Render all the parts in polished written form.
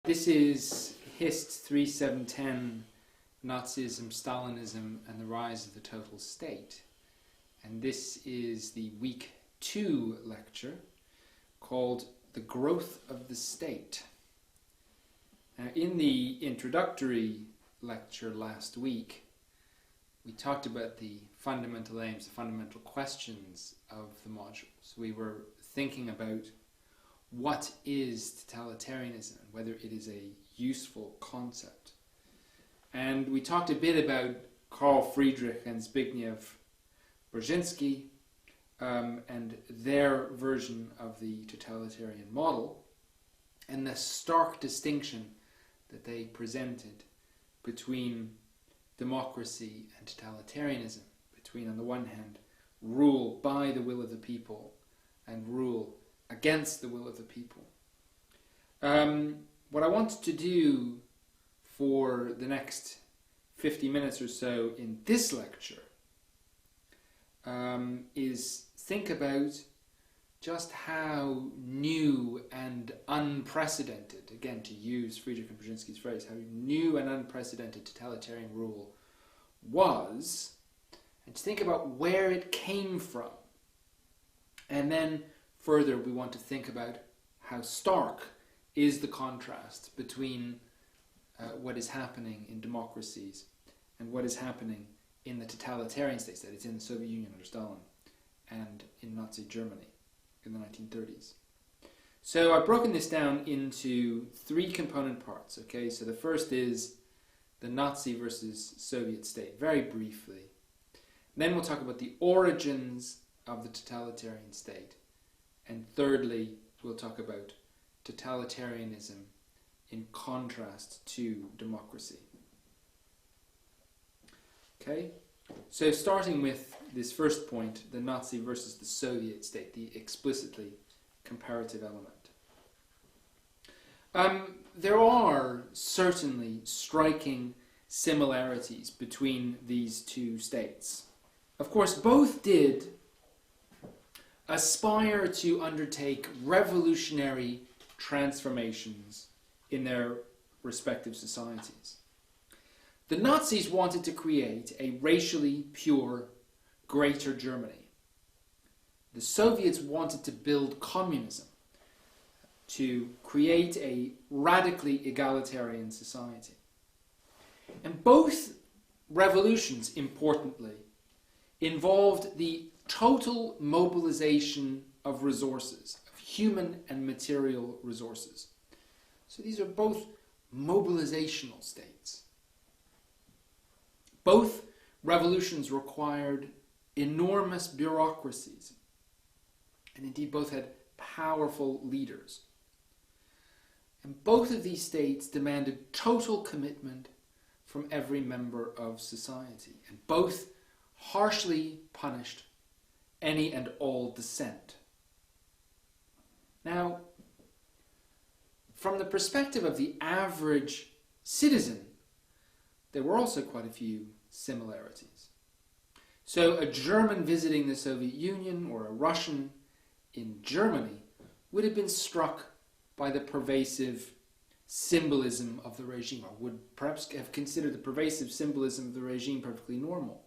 This is HIST 3710, Nazism, Stalinism, and the Rise of the Total State. And this is the Week 2 lecture called The Growth of the State. Now, in the introductory lecture last week, we talked about the fundamental aims, the fundamental questions of the modules. We were thinking about what is totalitarianism and whether it is a useful concept. And we talked a bit about Karl Friedrich and Zbigniew Brzezinski and their version of the totalitarian model and the stark distinction that they presented between democracy and totalitarianism, between, on the one hand, rule by the will of the people and rule against the will of the people. What I want to do for the next 50 minutes or so in this lecture is think about just how new and unprecedented, again to use Friedrich and Brzezinski's phrase, how new and unprecedented totalitarian rule was, and to think about where it came from. And then further, we want to think about how stark is the contrast between what is happening in democracies and what is happening in the totalitarian states, that is in the Soviet Union under Stalin and in Nazi Germany in the 1930s. So I've broken this down into three component parts. Okay, so the first is the Nazi versus Soviet state, very briefly. Then we'll talk about the origins of the totalitarian state. And thirdly, we'll talk about totalitarianism in contrast to democracy. Okay, so starting with this first point, the Nazi versus the Soviet state, the explicitly comparative element. There are certainly striking similarities between these two states. Of course, both did aspire to undertake revolutionary transformations in their respective societies. The Nazis wanted to create a racially pure Greater Germany. The Soviets wanted to build communism, to create a radically egalitarian society. And both revolutions, importantly, involved the total mobilization of resources, of human and material resources. So these are both mobilizational states. Both revolutions required enormous bureaucracies, and indeed both had powerful leaders. And both of these states demanded total commitment from every member of society, and both harshly punished any and all dissent. Now, from the perspective of the average citizen, there were also quite a few similarities. So a German visiting the Soviet Union or a Russian in Germany would have been struck by the pervasive symbolism of the regime, or would perhaps have considered the pervasive symbolism of the regime perfectly normal.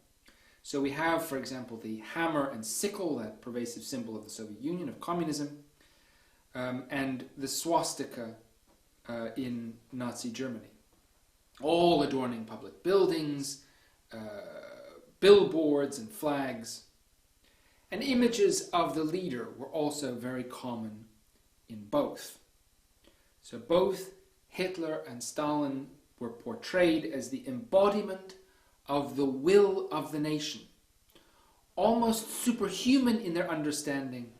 So we have, for example, the hammer and sickle, that pervasive symbol of the Soviet Union, of communism, and the swastika in Nazi Germany, all adorning public buildings, billboards and flags. And images of the leader were also very common in both. So both Hitler and Stalin were portrayed as the embodiment of the will of the nation, almost superhuman in their understanding,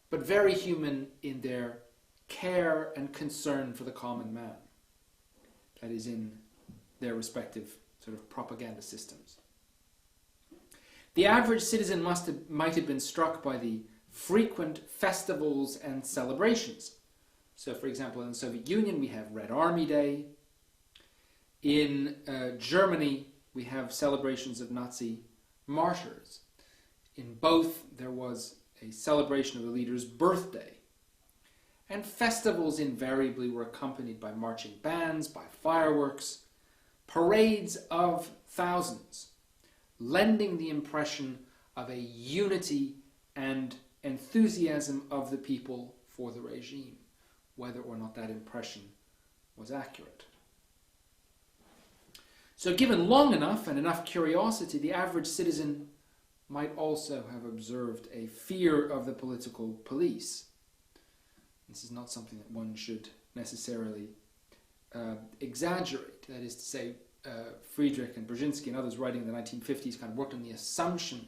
but very human in their care and concern for the common man. That is, in their respective sort of propaganda systems. The average citizen might have been struck by the frequent festivals and celebrations. So, for example, in the Soviet Union we have Red Army Day. In Germany we have celebrations of Nazi martyrs. In both there was a celebration of the leader's birthday. and festivals invariably were accompanied by marching bands, by fireworks, parades of thousands, lending the impression of a unity and enthusiasm of the people for the regime, whether or not that impression was accurate. So given long enough and enough curiosity, the average citizen might also have observed a fear of the political police. This is not something that one should necessarily exaggerate. That is to say, Friedrich and Brzezinski and others writing in the 1950s kind of worked on the assumption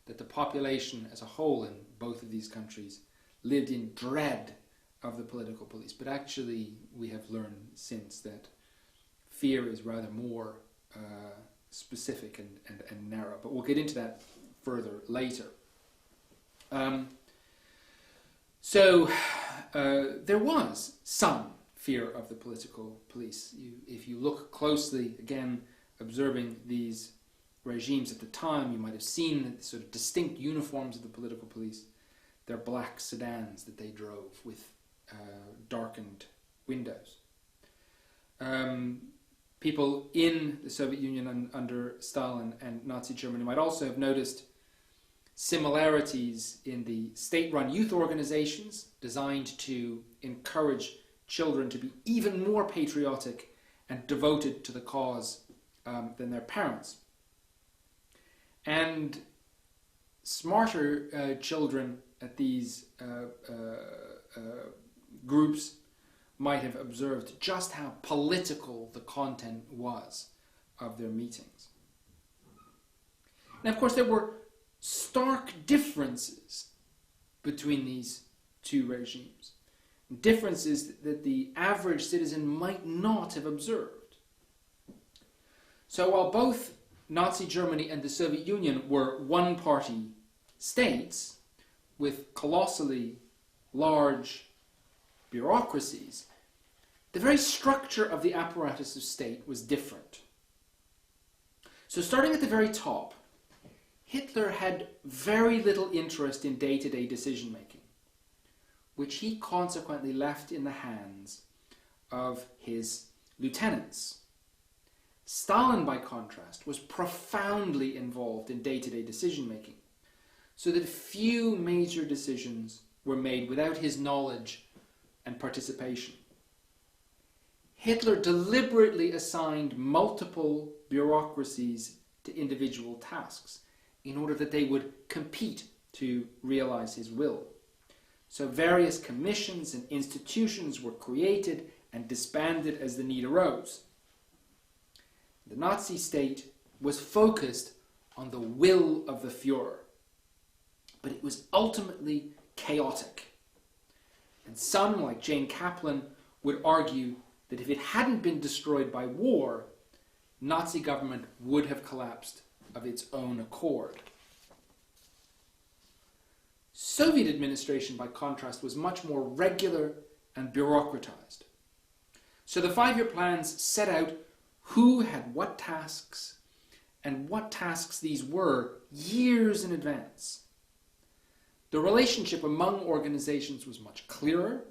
that the population as a whole in both of these countries lived in dread of the political police. But actually, we have learned since that fear is rather more specific and narrow. But we'll get into that further later. So there was some fear of the political police. If you look closely, again, observing these regimes at the time, you might have seen the sort of distinct uniforms of the political police. They're black sedans that they drove with darkened windows. People in the Soviet Union under Stalin and Nazi Germany might also have noticed similarities in the state-run youth organizations designed to encourage children to be even more patriotic and devoted to the cause than their parents. And smarter children at these groups might have observed just how political the content was of their meetings. Now, of course, there were stark differences between these two regimes. Differences that the average citizen might not have observed. So while both Nazi Germany and the Soviet Union were one-party states with colossally large bureaucracies, the very structure of the apparatus of state was different. So starting at the very top, Hitler had very little interest in day-to-day decision-making, which he consequently left in the hands of his lieutenants. Stalin, by contrast, was profoundly involved in day-to-day decision-making, so that few major decisions were made without his knowledge and participation. Hitler deliberately assigned multiple bureaucracies to individual tasks in order that they would compete to realize his will. So various commissions and institutions were created and disbanded as the need arose. The Nazi state was focused on the will of the Führer, but it was ultimately chaotic. And some, like Jane Kaplan, would argue that if it hadn't been destroyed by war, Nazi government would have collapsed of its own accord. Soviet administration, by contrast, was much more regular and bureaucratized. So the 5-year plans set out who had what tasks and what tasks these were years in advance. The relationship among organizations was much clearer,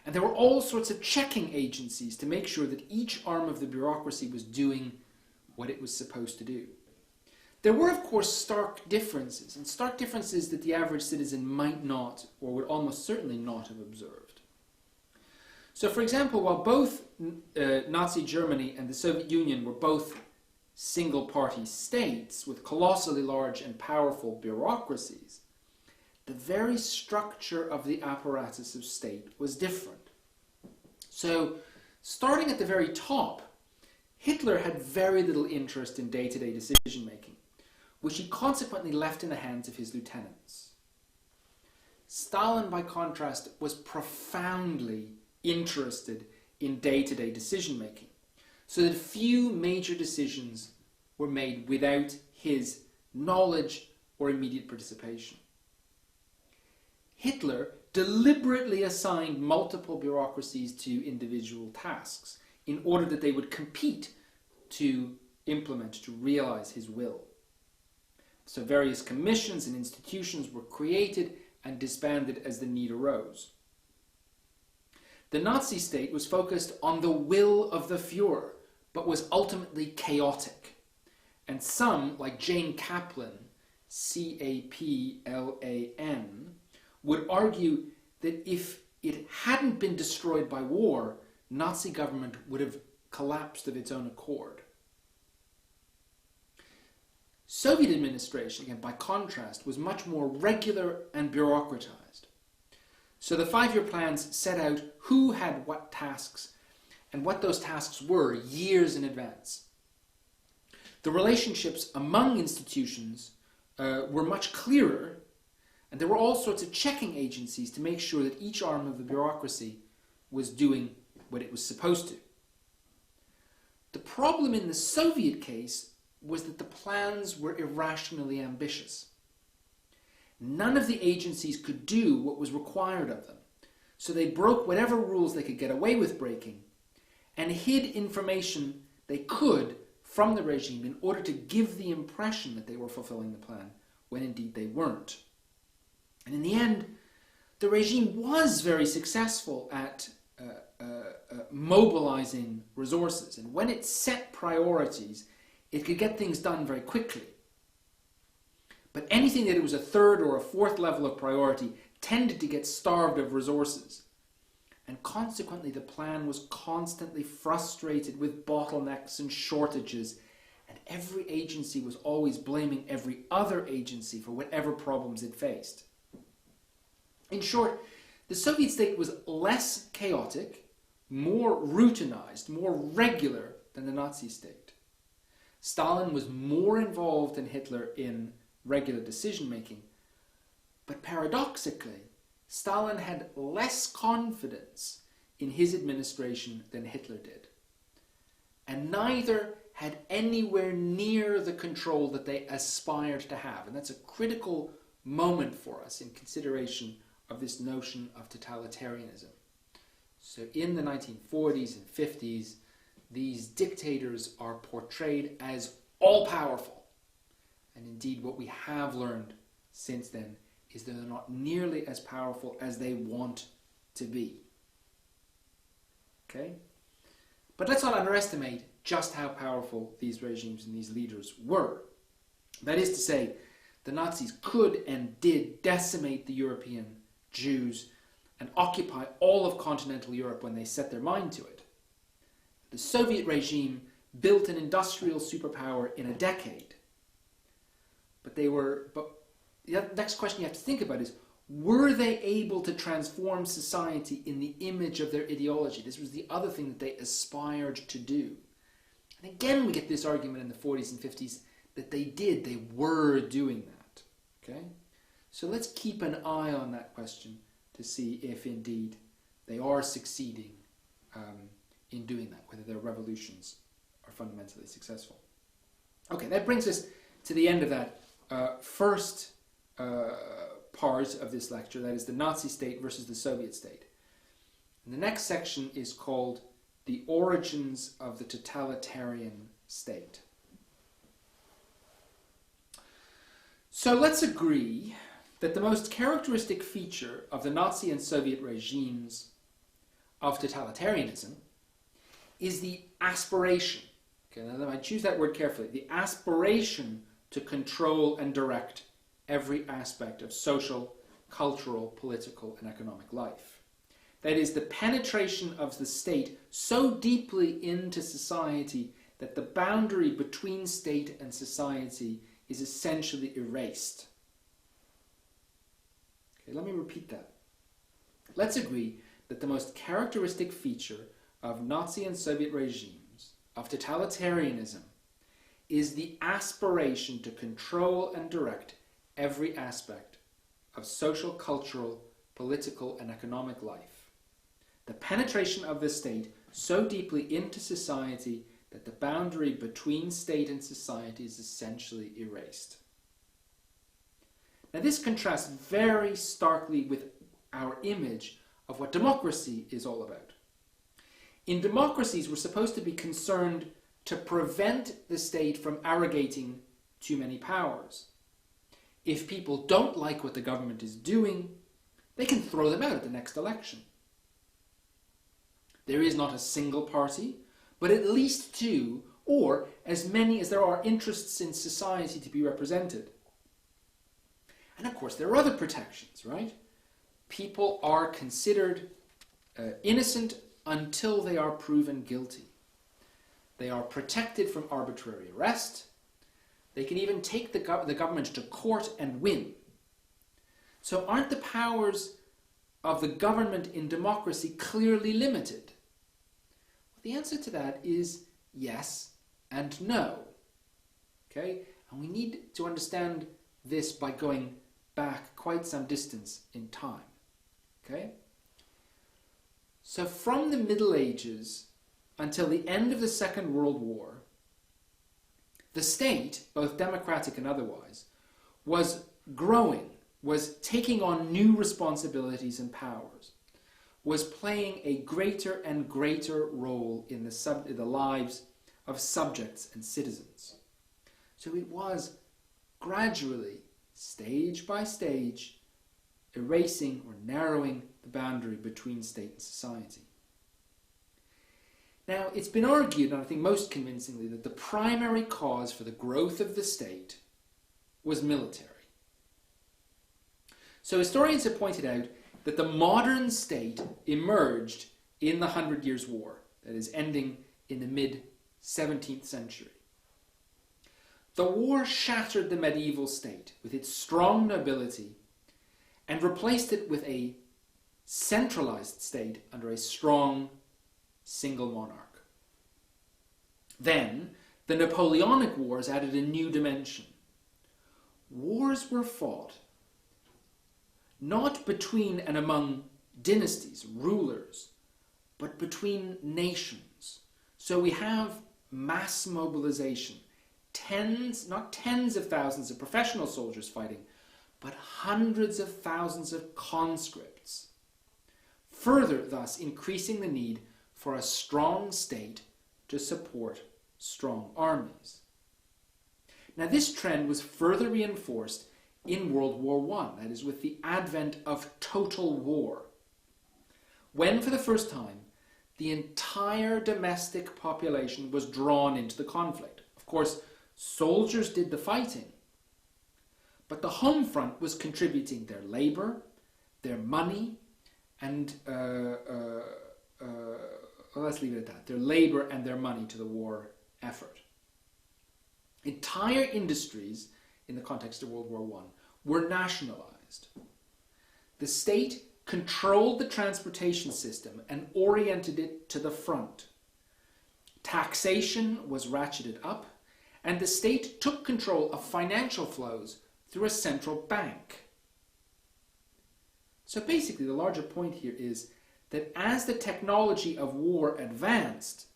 and there were all sorts of checking agencies to make sure that each arm of the bureaucracy was doing what it was supposed to do. There were, of course, stark differences, and stark differences that the average citizen might not, or would almost certainly not have observed. So, for example, while both Nazi Germany and the Soviet Union were both single-party states with colossally large and powerful bureaucracies, the very structure of the apparatus of state was different. So, starting at the very top, Hitler had very little interest in day-to-day decision-making, which he consequently left in the hands of his lieutenants. Stalin, by contrast, was profoundly interested in day-to-day decision-making, so that few major decisions were made without his knowledge or immediate participation. Hitler deliberately assigned multiple bureaucracies to individual tasks in order that they would compete to implement, to realize his will. So various commissions and institutions were created and disbanded as the need arose. The Nazi state was focused on the will of the Führer, but was ultimately chaotic. And some, like Jane Kaplan, C-A-P-L-A-N, would argue that if it hadn't been destroyed by war, Nazi government would have collapsed of its own accord. Soviet administration, again, by contrast, was much more regular and bureaucratized. So the 5-year plans set out who had what tasks and what those tasks were years in advance. The relationships among institutions were much clearer, and there were all sorts of checking agencies to make sure that each arm of the bureaucracy was doing what it was supposed to. The problem in the Soviet case was that the plans were irrationally ambitious. None of the agencies could do what was required of them, so they broke whatever rules they could get away with breaking and hid information they could from the regime in order to give the impression that they were fulfilling the plan, when indeed they weren't. And in the end, the regime was very successful at mobilizing resources, and when it set priorities, it could get things done very quickly. But anything that it was a third or a fourth level of priority tended to get starved of resources. And consequently, the plan was constantly frustrated with bottlenecks and shortages, and every agency was always blaming every other agency for whatever problems it faced. In short, the Soviet state was less chaotic, more routinized, more regular than the Nazi state. Stalin was more involved than Hitler in regular decision-making, but paradoxically, Stalin had less confidence in his administration than Hitler did. And neither had anywhere near the control that they aspired to have. And that's a critical moment for us in consideration of this notion of totalitarianism. So in the 1940s and 50s, these dictators are portrayed as all-powerful. And indeed, what we have learned since then is that they're not nearly as powerful as they want to be. Okay? But let's not underestimate just how powerful these regimes and these leaders were. That is to say, the Nazis could and did decimate the European Jews and occupy all of continental Europe when they set their mind to it. The Soviet regime built an industrial superpower in a decade. But the next question you have to think about is, were they able to transform society in the image of their ideology? This was the other thing that they aspired to do. And again, we get this argument in the 40s and 50s that they did, they were doing that. Okay? So let's keep an eye on that question to see if indeed they are succeeding in doing that, whether their revolutions are fundamentally successful. Okay, that brings us to the end of that first part of this lecture, that is the Nazi state versus the Soviet state. And the next section is called The Origins of the Totalitarian State. So let's agree that the most characteristic feature of the Nazi and Soviet regimes of totalitarianism is the aspiration. Okay, now I choose that word carefully. The aspiration to control and direct every aspect of social, cultural, political, and economic life. That is, the penetration of the state so deeply into society that the boundary between state and society is essentially erased. Okay, let me repeat that. Let's agree that the most characteristic feature of Nazi and Soviet regimes, of totalitarianism, is the aspiration to control and direct every aspect of social, cultural, political, and economic life. The penetration of the state so deeply into society that the boundary between state and society is essentially erased. Now this contrasts very starkly with our image of what democracy is all about. In democracies, we're supposed to be concerned to prevent the state from arrogating too many powers. If people don't like what the government is doing, they can throw them out at the next election. There is not a single party, but at least two, or as many as there are interests in society to be represented. And of course, there are other protections, right? People are considered innocent until they are proven guilty. They are protected from arbitrary arrest. They can even take the government to court and win. So aren't the powers of the government in democracy clearly limited? Well, the answer to that is yes and no. Okay? And we need to understand this by going back quite some distance in time. Okay? So from the Middle Ages until the end of the Second World War, the state, both democratic and otherwise, was growing, was taking on new responsibilities and powers, was playing a greater and greater role in the lives of subjects and citizens. So it was gradually, stage by stage, erasing or narrowing the boundary between state and society. Now, it's been argued, and I think most convincingly, that the primary cause for the growth of the state was military. So historians have pointed out that the modern state emerged in the 100 Years' War, that is, ending in the mid-17th century. The war shattered the medieval state with its strong nobility and replaced it with a centralized state under a strong single monarch. Then, the Napoleonic Wars added a new dimension. Wars were fought not between and among dynasties, rulers, but between nations. So we have mass mobilization. Not tens of thousands of professional soldiers fighting, but hundreds of thousands of conscripts. Further, thus, increasing the need for a strong state to support strong armies. Now, this trend was further reinforced in World War I, that is, with the advent of total war, when for the first time the entire domestic population was drawn into the conflict. Of course, soldiers did the fighting, but the home front was contributing their labor, their money, and let's leave it at that, their labor and their money to the war effort. Entire industries, in the context of World War I, were nationalized. The state controlled the transportation system and oriented it to the front. Taxation was ratcheted up, and the state took control of financial flows through a central bank. So basically, the larger point here is that as the technology of war advanced,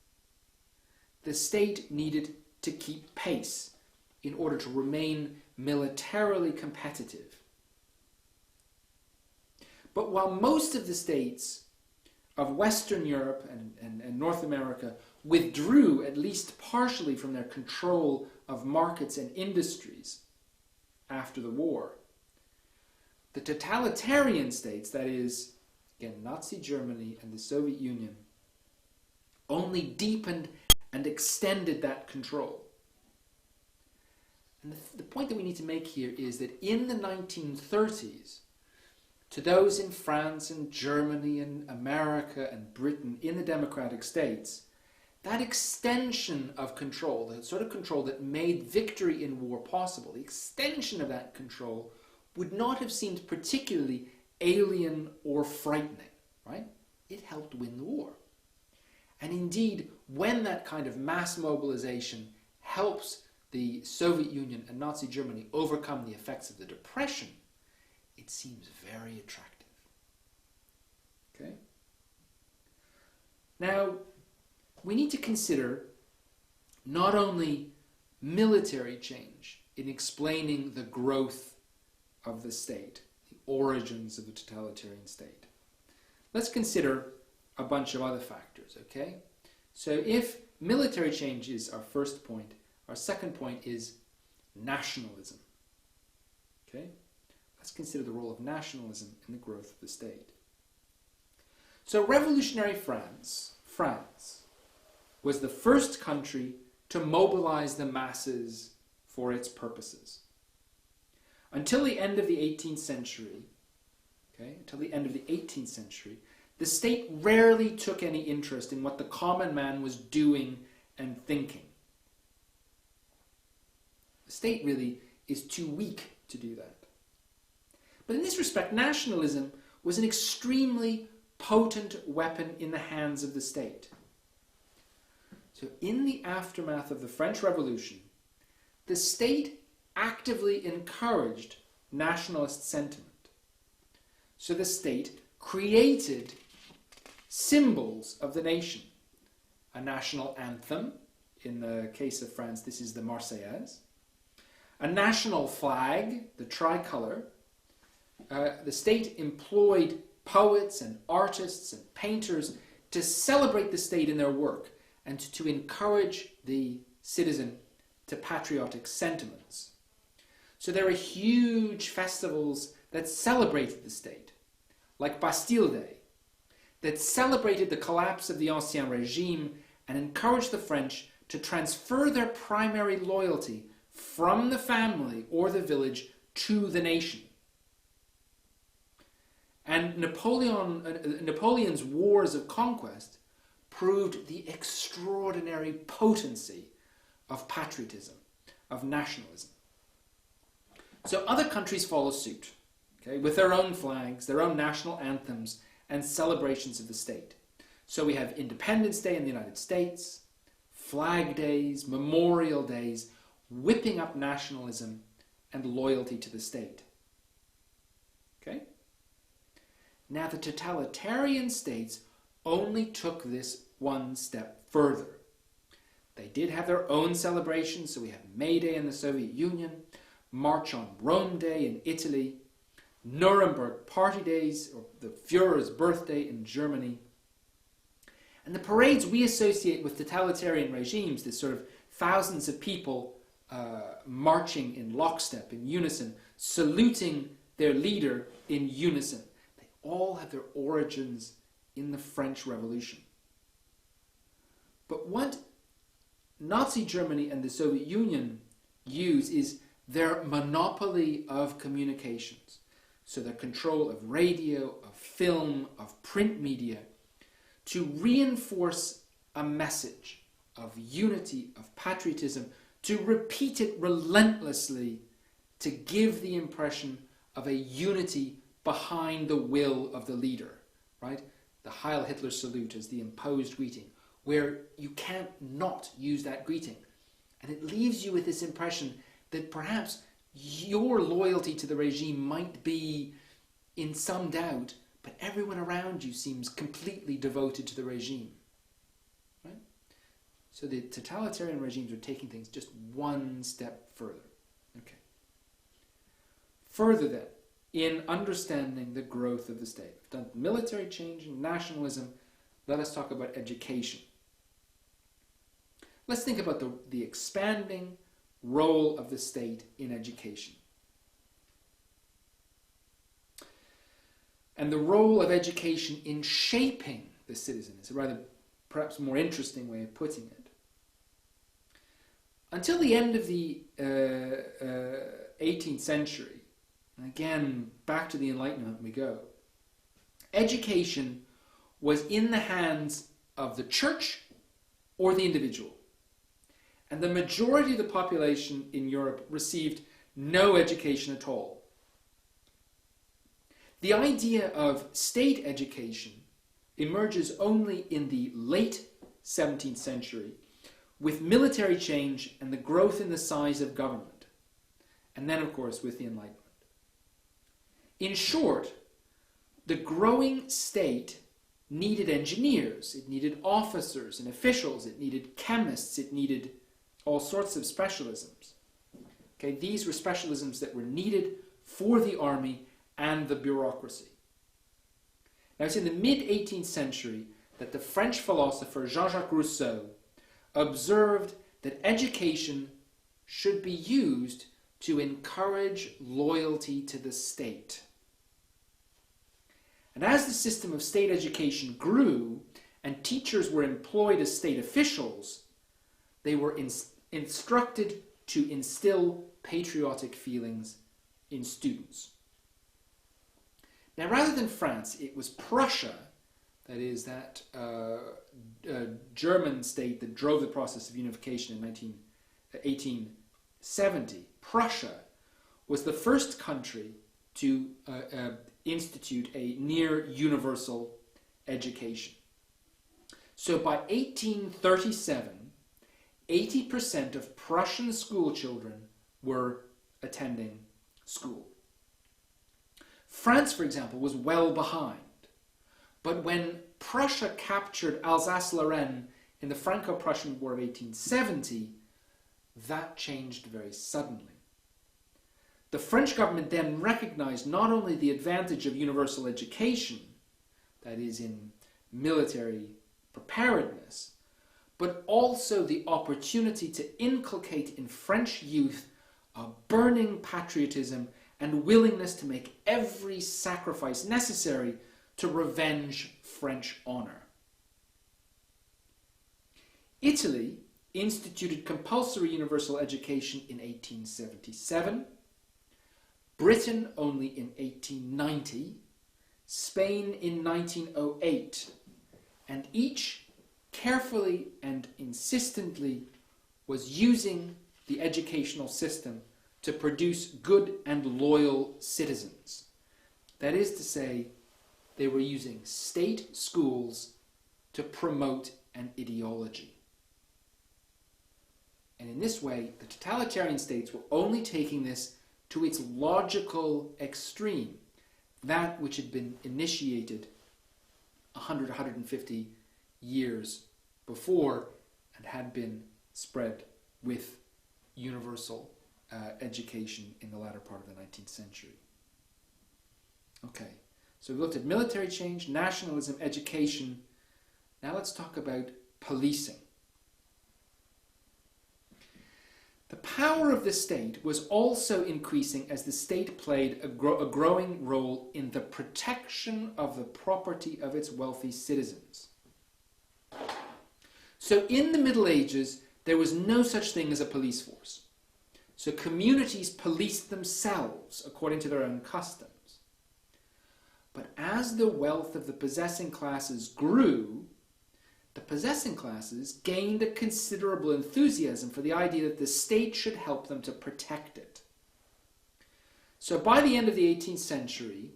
the state needed to keep pace in order to remain militarily competitive. But while most of the states of Western Europe and North America withdrew, at least partially, from their control of markets and industries after the war, the totalitarian states, that is, again, Nazi Germany and the Soviet Union, only deepened and extended that control. And the point that we need to make here is that in the 1930s, to those in France and Germany and America and Britain, in the democratic states, that extension of control, the sort of control that made victory in war possible, the extension of that control would not have seemed particularly alien or frightening, right? It helped win the war. And indeed, when that kind of mass mobilization helps the Soviet Union and Nazi Germany overcome the effects of the Depression, it seems very attractive. Okay? Now, we need to consider not only military change in explaining the growth of the state, the origins of the totalitarian state. Let's consider a bunch of other factors, okay? So if military change is our first point, our second point is nationalism. Okay? Let's consider the role of nationalism in the growth of the state. So revolutionary France France was the first country to mobilize the masses for its purposes. Until the end of the 18th century, the state rarely took any interest in what the common man was doing and thinking. The state really is too weak to do that. But in this respect, nationalism was an extremely potent weapon in the hands of the state. So in the aftermath of the French Revolution, the state actively encouraged nationalist sentiment. So the state created symbols of the nation. A national anthem, in the case of France, this is the Marseillaise. A national flag, the tricolour. The state employed poets and artists and painters to celebrate the state in their work and to encourage the citizen to patriotic sentiments. So there are huge festivals that celebrated the state, like Bastille Day, that celebrated the collapse of the Ancien Régime and encouraged the French to transfer their primary loyalty from the family or the village to the nation. And Napoleon's wars of conquest proved the extraordinary potency of patriotism, of nationalism. So other countries follow suit, with their own flags, their own national anthems, and celebrations of the state. So we have Independence Day in the United States, Flag Days, Memorial Days, whipping up nationalism and loyalty to the state. Okay? Now the totalitarian states only took this one step further. They did have their own celebrations, so we have May Day in the Soviet Union, March on Rome Day in Italy, Nuremberg Party Days, or the Führer's birthday in Germany. And the parades we associate with totalitarian regimes, this sort of thousands of people marching in lockstep, in unison, saluting their leader in unison. They all have their origins in the French Revolution. But what Nazi Germany and the Soviet Union use is their monopoly of communications. So their control of radio, of film, of print media, to reinforce a message of unity, of patriotism, to repeat it relentlessly, to give the impression of a unity behind the will of the leader, right? The Heil Hitler salute is the imposed greeting, where you can't not use that greeting. And it leaves you with this impression that perhaps your loyalty to the regime might be in some doubt, but everyone around you seems completely devoted to the regime. Right? So the totalitarian regimes are taking things just one step further. Okay. Further then, in understanding the growth of the state. We've done military change and nationalism. Let us talk about education. Let's think about the expanding role of the state in education. And the role of education in shaping the citizen is a rather, perhaps more interesting way of putting it. Until the end of the 18th century, and again, back to the Enlightenment we go, education was in the hands of the church or the individual. And the majority of the population in Europe received no education at all. The idea of state education emerges only in the late 17th century with military change and the growth in the size of government. And then, of course, with the Enlightenment. In short, the growing state needed engineers, it needed officers and officials, it needed chemists, it needed all sorts of specialisms. Okay, these were specialisms that were needed for the army and the bureaucracy. Now it's in the mid-18th century that the French philosopher Jean-Jacques Rousseau observed that education should be used to encourage loyalty to the state. And as the system of state education grew, and teachers were employed as state officials, they were instructed to instill patriotic feelings in students. Now, rather than France, it was Prussia, that is, that German state that drove the process of unification in 1870. Prussia was the first country to institute a near universal education. So by 1837, 80% of Prussian school children were attending school. France, for example, was well behind. But when Prussia captured Alsace-Lorraine in the Franco-Prussian War of 1870, that changed very suddenly. The French government then recognized not only the advantage of universal education, that is, in military preparedness, but also the opportunity to inculcate in French youth a burning patriotism and willingness to make every sacrifice necessary to revenge French honor. Italy instituted compulsory universal education in 1877, Britain only in 1890, Spain in 1908, and each carefully and insistently was using the educational system to produce good and loyal citizens. That is to say, they were using state schools to promote an ideology. And in this way, the totalitarian states were only taking this to its logical extreme, that which had been initiated 100, 150 years before and had been spread with universal education in the latter part of the 19th century. Okay, so we looked at military change, nationalism, education. Now let's talk about policing. The power of the state was also increasing as the state played a growing role in the protection of the property of its wealthy citizens. So in the Middle Ages, there was no such thing as a police force. So communities policed themselves according to their own customs. But as the wealth of the possessing classes grew, the possessing classes gained a considerable enthusiasm for the idea that the state should help them to protect it. So by the end of the 18th century,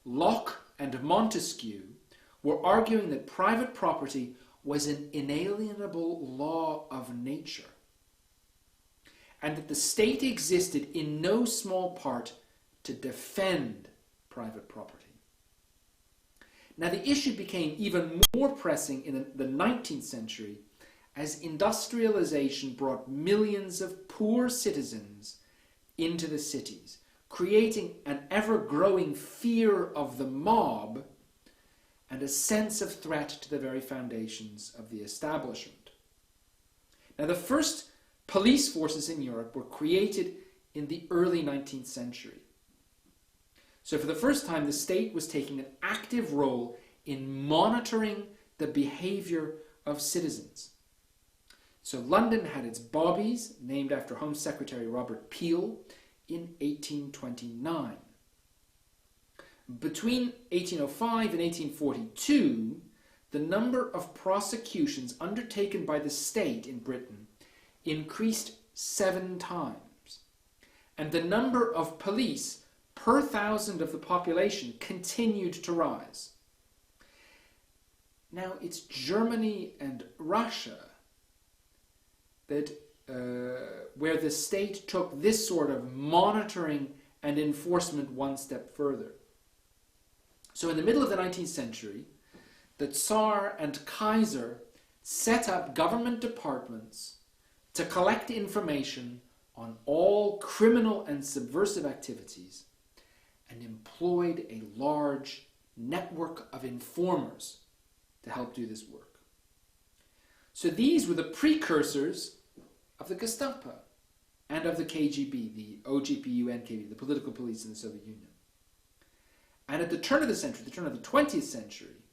Locke and Montesquieu were arguing that private property was an inalienable law of nature, and that the state existed in no small part to defend private property. Now, the issue became even more pressing in the 19th century as industrialization brought millions of poor citizens into the cities, creating an ever-growing fear of the mob and a sense of threat to the very foundations of the establishment. Now, the first police forces in Europe were created in the early 19th century. So for the first time, the state was taking an active role in monitoring the behavior of citizens. So London had its bobbies, named after Home Secretary Robert Peel, in 1829. Between 1805 and 1842, the number of prosecutions undertaken by the state in Britain increased 7 times, and the number of police per thousand of the population continued to rise. Now, it's Germany and Russia that where the state took this sort of monitoring and enforcement one step further. So in the middle of the 19th century, the Tsar and Kaiser set up government departments to collect information on all criminal and subversive activities, and employed a large network of informers to help do this work. So these were the precursors of the Gestapo and of the KGB, the OGPU NKVD, the political police in the Soviet Union. And at the turn of the century, the turn of the 20th century,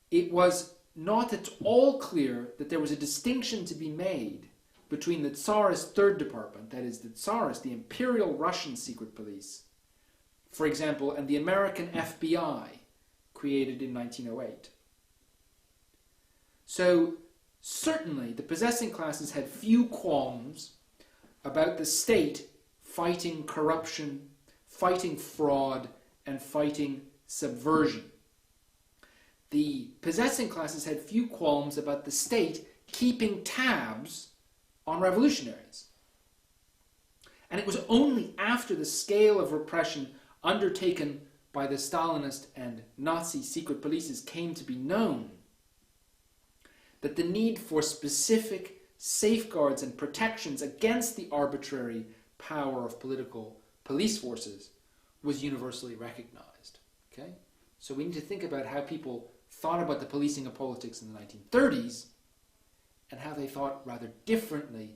it was not at all clear that there was a distinction to be made between the Tsarist Third Department, that is the Tsarist, the Imperial Russian Secret Police, for example, and the American FBI, created in 1908. So, certainly, the possessing classes had few qualms about the state fighting corruption, fighting fraud, and fighting subversion. The possessing classes had few qualms about the state keeping tabs on revolutionaries. And it was only after the scale of repression undertaken by the Stalinist and Nazi secret polices came to be known that the need for specific safeguards and protections against the arbitrary power of political police forces was universally recognized. Okay? So we need to think about how people thought about the policing of politics in the 1930s and how they thought rather differently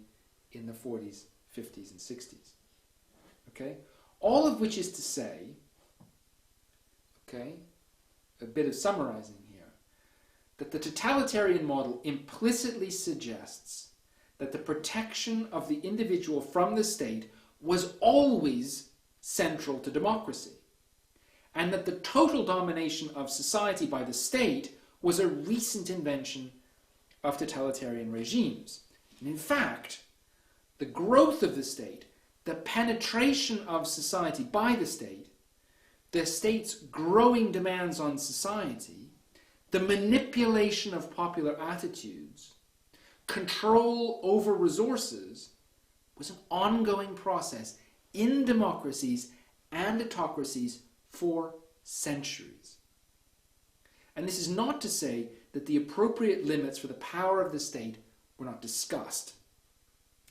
in the 40s, 50s, and 60s. Okay? All of which is to say, okay, a bit of summarizing here, that the totalitarian model implicitly suggests that the protection of the individual from the state was always central to democracy, and that the total domination of society by the state was a recent invention of totalitarian regimes. And in fact, the growth of the state, the penetration of society by the state's growing demands on society, the manipulation of popular attitudes, control over resources, was an ongoing process in democracies and autocracies for centuries. And this is not to say that the appropriate limits for the power of the state were not discussed.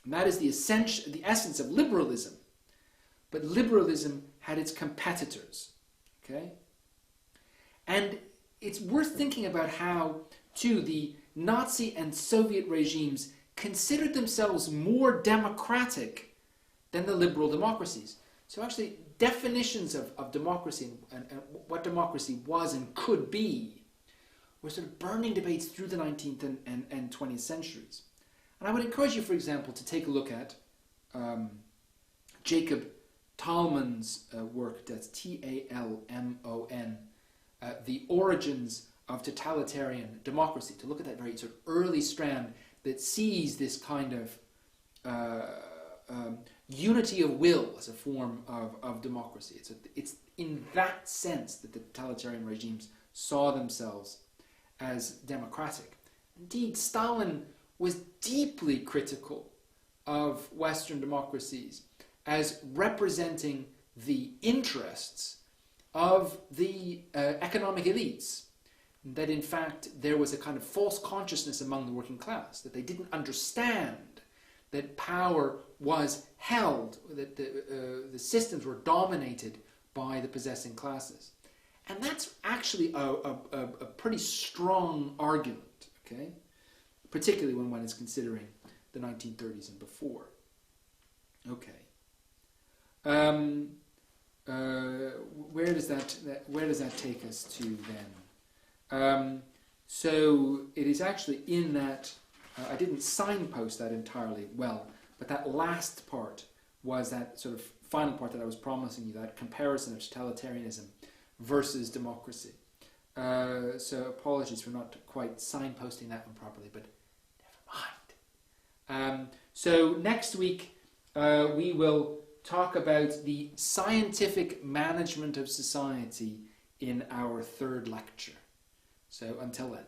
And that is the essence of liberalism. But liberalism had its competitors. Okay? And it's worth thinking about how, too, the Nazi and Soviet regimes considered themselves more democratic than the liberal democracies. So actually, definitions of democracy and what democracy was and could be were sort of burning debates through the 19th and 20th centuries. And I would encourage you, for example, to take a look at Jacob Talman's work, that's Talmon, The Origins of Totalitarian Democracy, to look at that very sort of early strand that sees this kind of unity of will as a form of democracy. It's in that sense that the totalitarian regimes saw themselves as democratic. Indeed, Stalin was deeply critical of Western democracies as representing the interests of the economic elites. That in fact there was a kind of false consciousness among the working class, that they didn't understand that power was held, that the systems were dominated by the possessing classes. And that's actually a pretty strong argument, okay? Particularly when one is considering the 1930s and before. Okay. Where does that take us to then? So it is actually in that, I didn't signpost that entirely well, but that last part was that sort of final part that I was promising you, that comparison of totalitarianism versus democracy. So apologies for not quite signposting that one properly, but never mind. So next week we will talk about the scientific management of society in our third lecture. So until then.